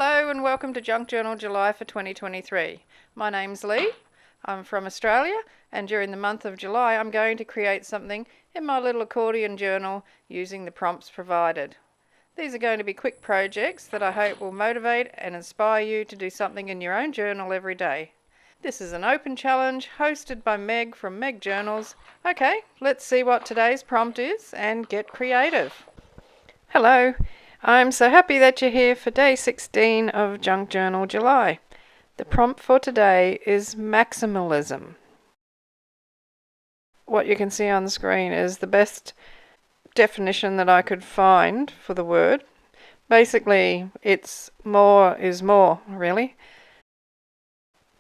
Hello and welcome to Junk Journal July for 2023. My name's Leigh, I'm from Australia, and during the month of July I'm going to create something in my little accordion journal using the prompts provided. These are going to be quick projects that I hope will motivate and inspire you to do something in your own journal every day. This is an open challenge hosted by Meg from Meg Journals. Okay, let's see what today's prompt is and get creative. Hello, I'm so happy that you're here for day 16 of Junk Journal July. The prompt for today is maximalism. What you can see on the screen is the best definition that I could find for the word. Basically, it's more is more, really.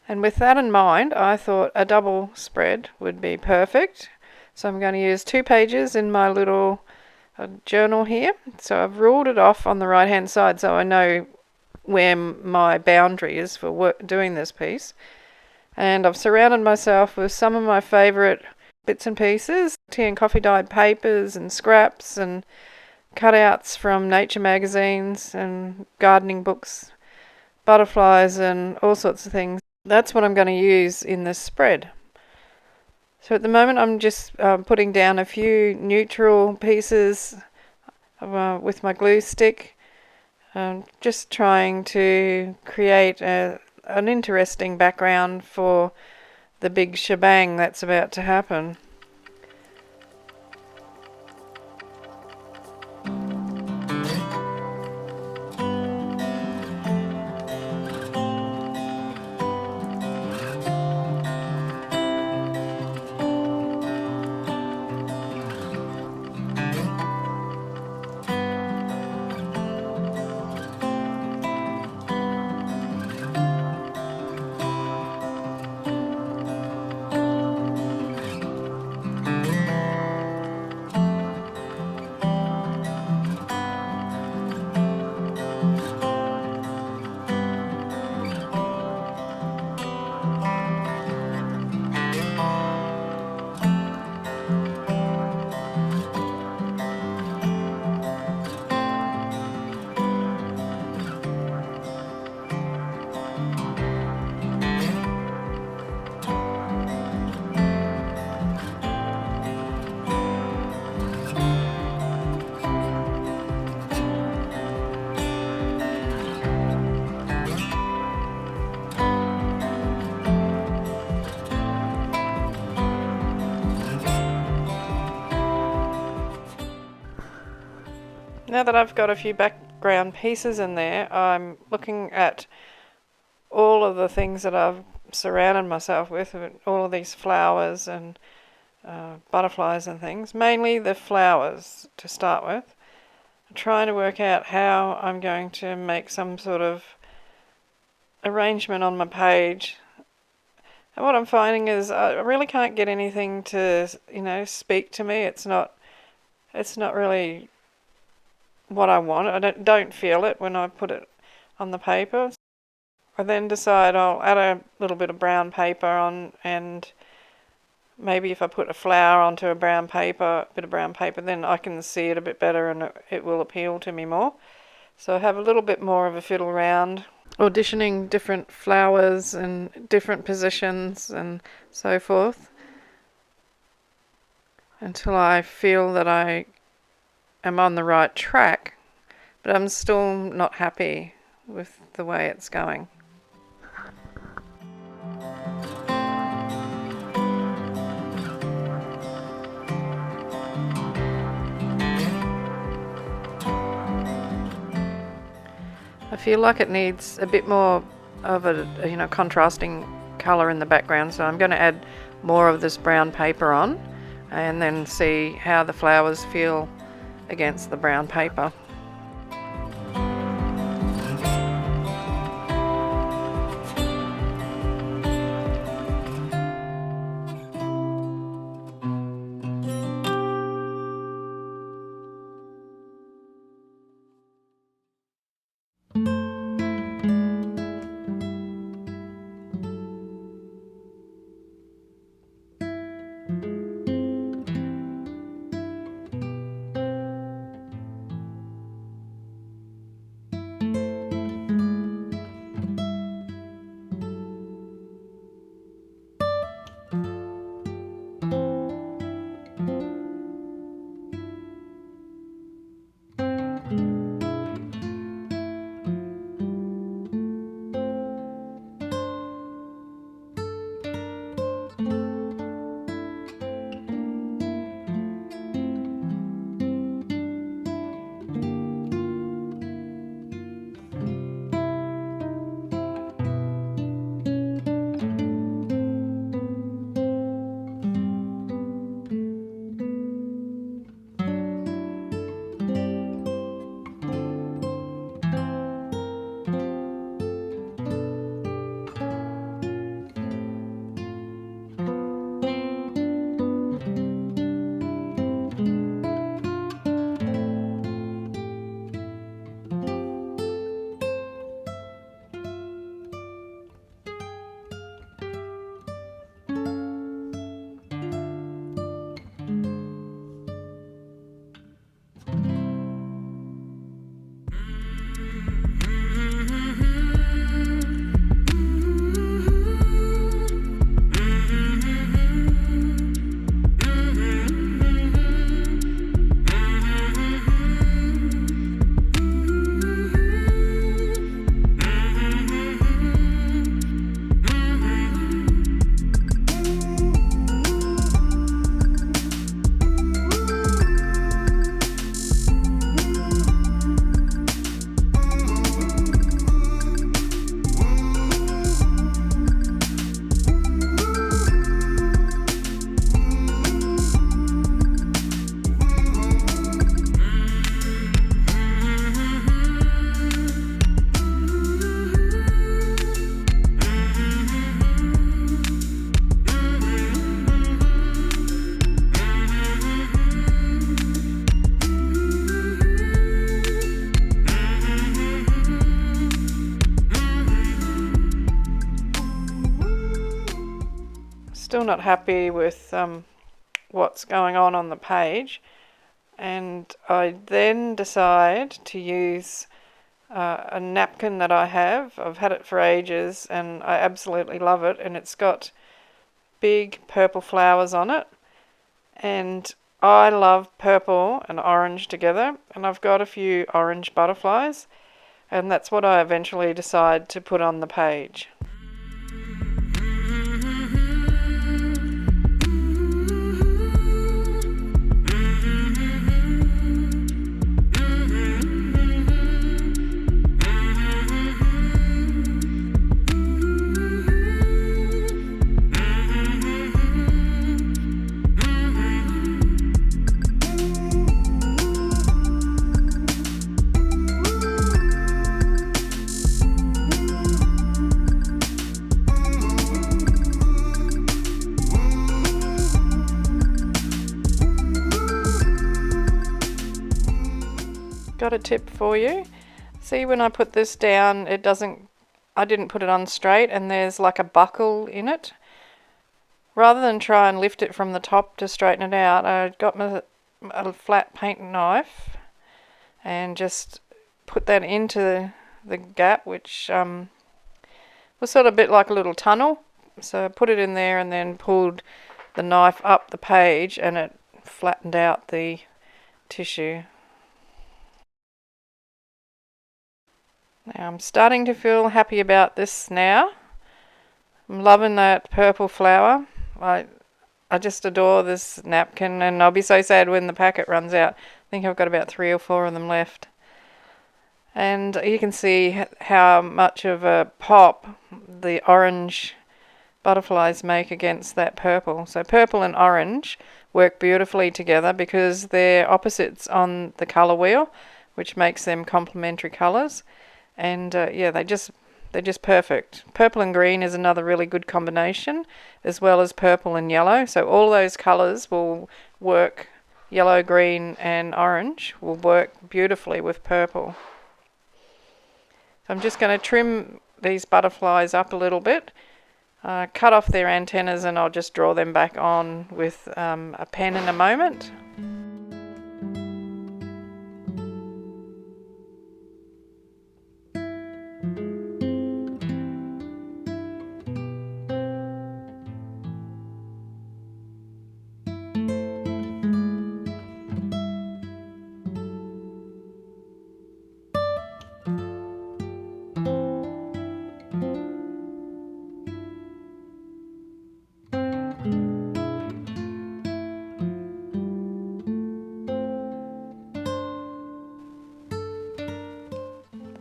And with that in mind, I thought a double spread would be perfect. So I'm going to use 2 pages in my little journal here. So I've ruled it off on the right hand side so I know where my boundary is for doing this piece. And I've surrounded myself with some of my favourite bits and pieces, tea and coffee dyed papers and scraps and cutouts from nature magazines and gardening books, butterflies and all sorts of things. That's what I'm going to use in this spread. So at the moment I'm just putting down a few neutral pieces with my glue stick, just trying to create an interesting background for the big shebang that's about to happen. Now that I've got a few background pieces in there, I'm looking at all of the things that I've surrounded myself with, all of these flowers and butterflies and things, mainly the flowers to start with. I'm trying to work out how I'm going to make some sort of arrangement on my page. And what I'm finding is I really can't get anything to, speak to me. It's not really what I want. I don't feel it when I put it on the paper. I then decide I'll add a little bit of brown paper on, and maybe if I put a flower onto a bit of brown paper, then I can see it a bit better and it will appeal to me more. So I have a little bit more of a fiddle around, auditioning different flowers and different positions and so forth, until I feel that I am on the right track, but I'm still not happy with the way it's going. I feel like it needs a bit more of a contrasting colour in the background, so I'm going to add more of this brown paper on and then see how the flowers feel against the brown paper. still not happy with what's going on the page, and I then decide to use a napkin that I have. I've had it for ages and I absolutely love it, and it's got big purple flowers on it, and I love purple and orange together, and I've got a few orange butterflies, and that's what I eventually decide to put on the page. Got a tip for you. See, when I put this down, I didn't put it on straight, and there's like a buckle in it. Rather than try and lift it from the top to straighten it out, I got a flat paint knife and just put that into the gap, which was sort of a bit like a little tunnel. So I put it in there and then pulled the knife up the page, and it flattened out the tissue. Now I'm starting to feel happy about this now. I'm loving that purple flower. I just adore this napkin, and I'll be so sad when the packet runs out. I think I've got about 3 or 4 of them left. And you can see how much of a pop the orange butterflies make against that purple. So purple and orange work beautifully together because they're opposites on the colour wheel, which makes them complementary colours. And yeah, they're just perfect. Purple and green is another really good combination, as well as purple and yellow. So all those colours will work. Yellow, green and orange will work beautifully with purple. So I'm just going to trim these butterflies up a little bit, cut off their antennas, and I'll just draw them back on with a pen in a moment.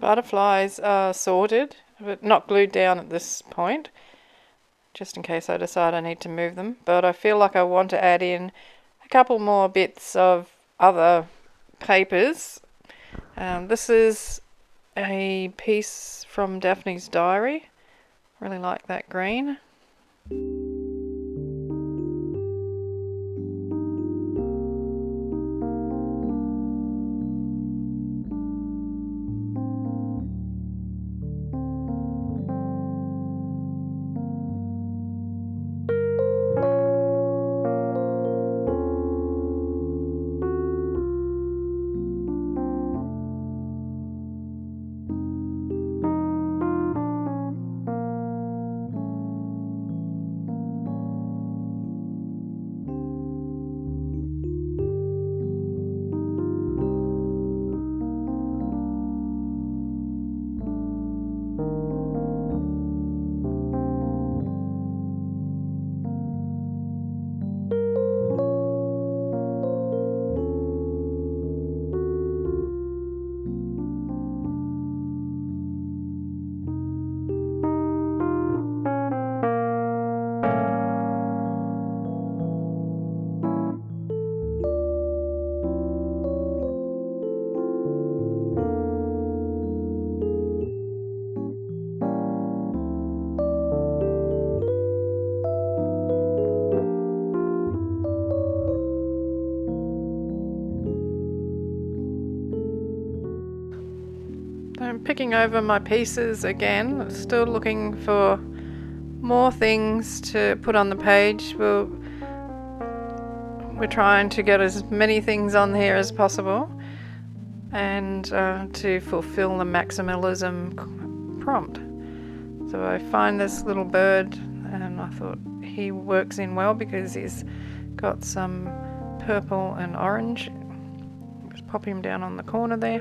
Butterflies are sorted, but not glued down at this point, just in case I decide I need to move them. But I feel like I want to add in a couple more bits of other papers. This is a piece from Daphne's diary. Really like that green. I'm picking over my pieces again, still looking for more things to put on the page. We're trying to get as many things on here as possible, and to fulfill the maximalism prompt. So I find this little bird, and I thought he works in well because he's got some purple and orange. Just pop him down on the corner there,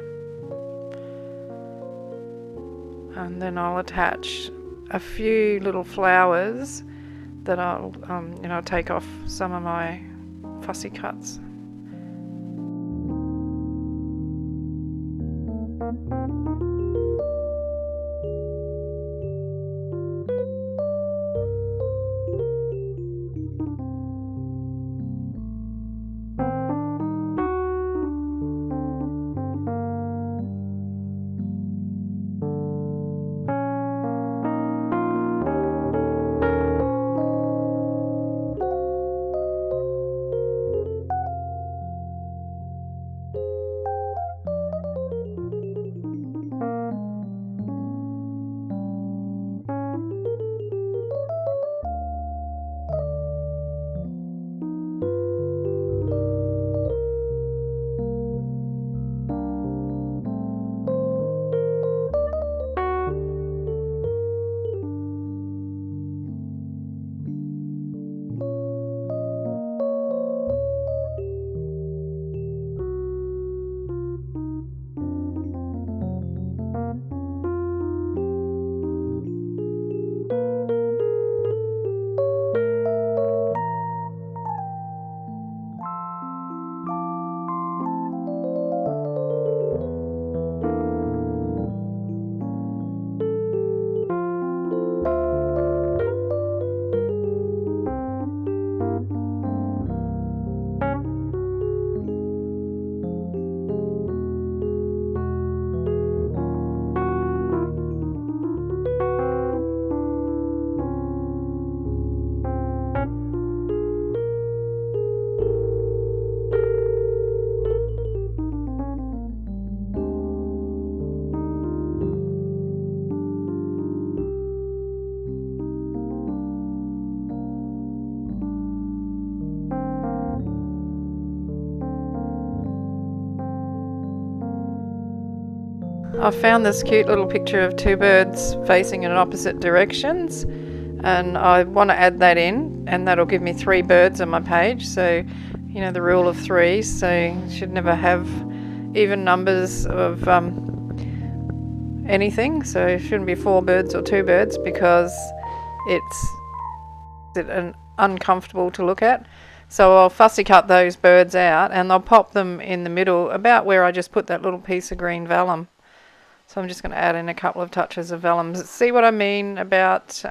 and then I'll attach a few little flowers that I'll take off some of my fussy cuts. I found this cute little picture of two birds facing in opposite directions, and I want to add that in, and that'll give me 3 birds on my page. So, you know, the rule of 3, so you should never have even numbers of anything. So it shouldn't be 4 birds or 2 birds, because it's uncomfortable to look at. So I'll fussy cut those birds out, and I'll pop them in the middle about where I just put that little piece of green vellum. So I'm just going to add in a couple of touches of vellum. See what I mean about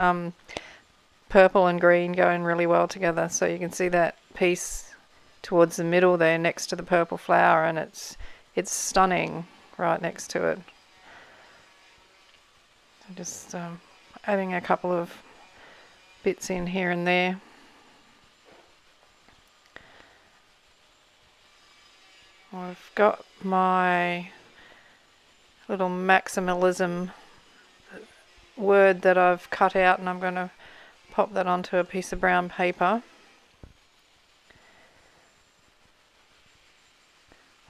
purple and green going really well together? So you can see that piece towards the middle there next to the purple flower, and it's stunning right next to it. So just adding a couple of bits in here and there. I've got my little maximalism word that I've cut out, and I'm going to pop that onto a piece of brown paper.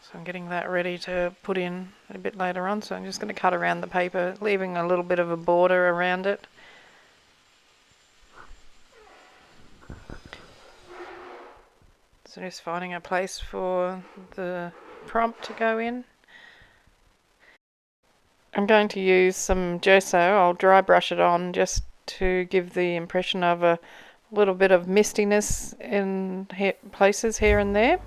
So I'm getting that ready to put in a bit later on. So I'm just going to cut around the paper, leaving a little bit of a border around it. So just finding a place for the prompt to go in. I'm going to use some gesso. I'll dry brush it on just to give the impression of a little bit of mistiness in places here and there.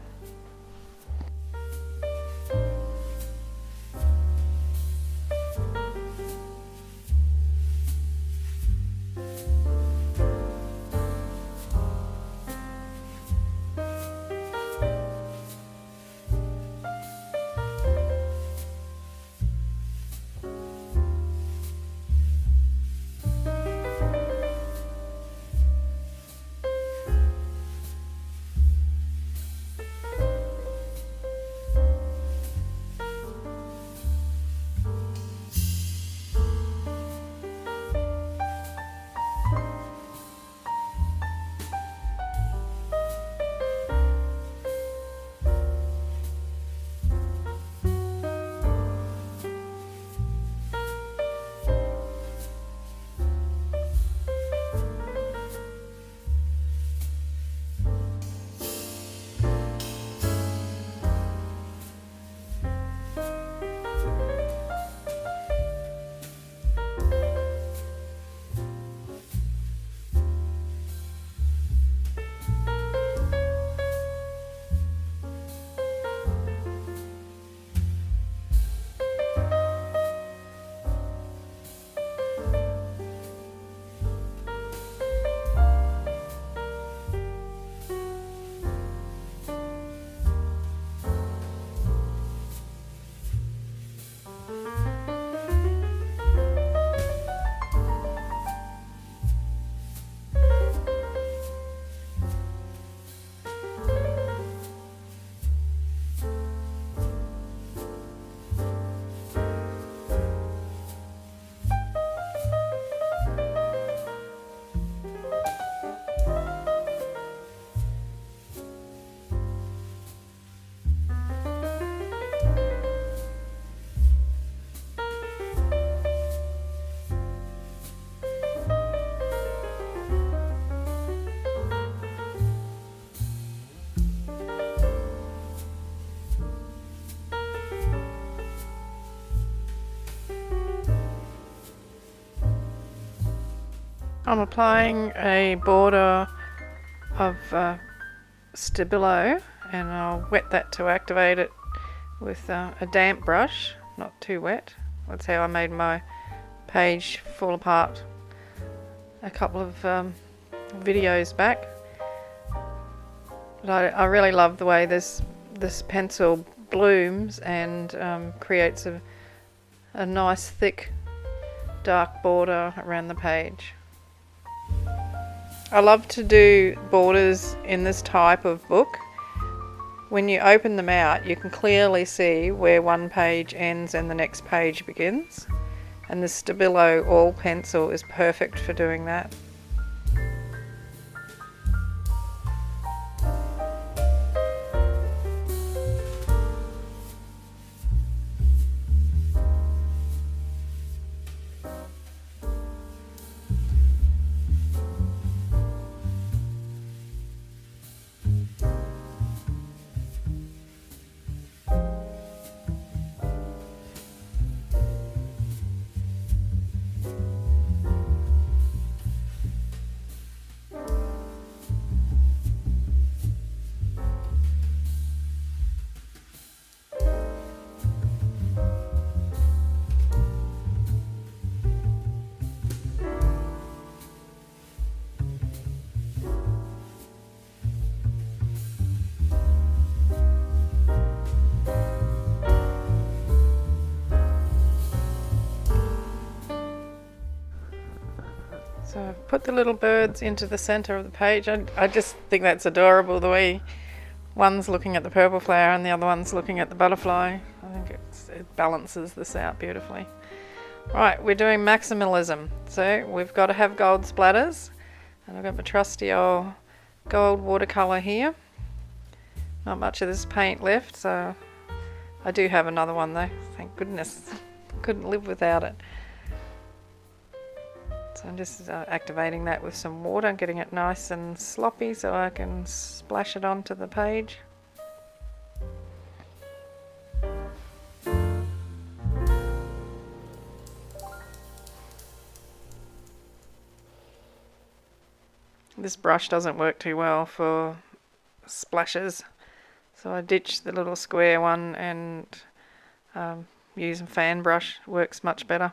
I'm applying a border of Stabilo, and I'll wet that to activate it with a damp brush, not too wet. That's how I made my page fall apart a couple of videos back. But I really love the way this pencil blooms and creates a nice thick dark border around the page. I love to do borders in this type of book. When you open them out, you can clearly see where one page ends and the next page begins. And the Stabilo all pencil is perfect for doing that. So I've put the little birds into the center of the page. I just think that's adorable, the way one's looking at the purple flower and the other one's looking at the butterfly. I think it balances this out beautifully. Right, we're doing maximalism. So we've got to have gold splatters. And I've got my trusty old gold watercolor here. Not much of this paint left, so I do have another one though. Thank goodness. Couldn't live without it. So I'm just activating that with some water and getting it nice and sloppy so I can splash it onto the page. This brush doesn't work too well for splashes, so I ditched the little square one and use a fan brush. Works much better.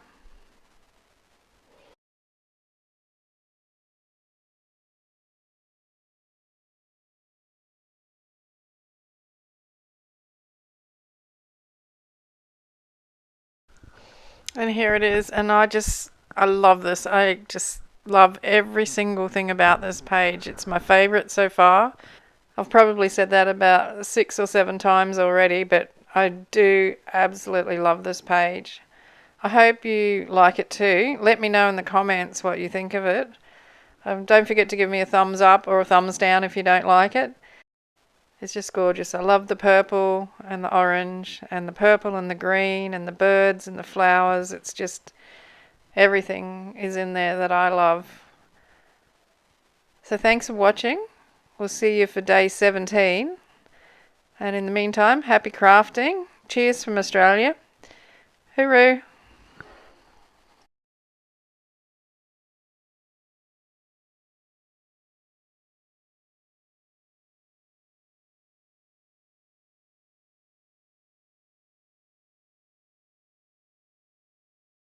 And here it is, and I love this. I just love every single thing about this page. It's my favorite so far. I've probably said that about 6 or 7 times already, but I do absolutely love this page. I hope you like it too. Let me know in the comments what you think of it. Don't forget to give me a thumbs up or a thumbs down if you don't like it. It's just gorgeous. I love the purple and the orange and the purple and the green and the birds and the flowers. It's just everything is in there that I love. So thanks for watching. We'll see you for day 17. And in the meantime, happy crafting. Cheers from Australia. Hooroo.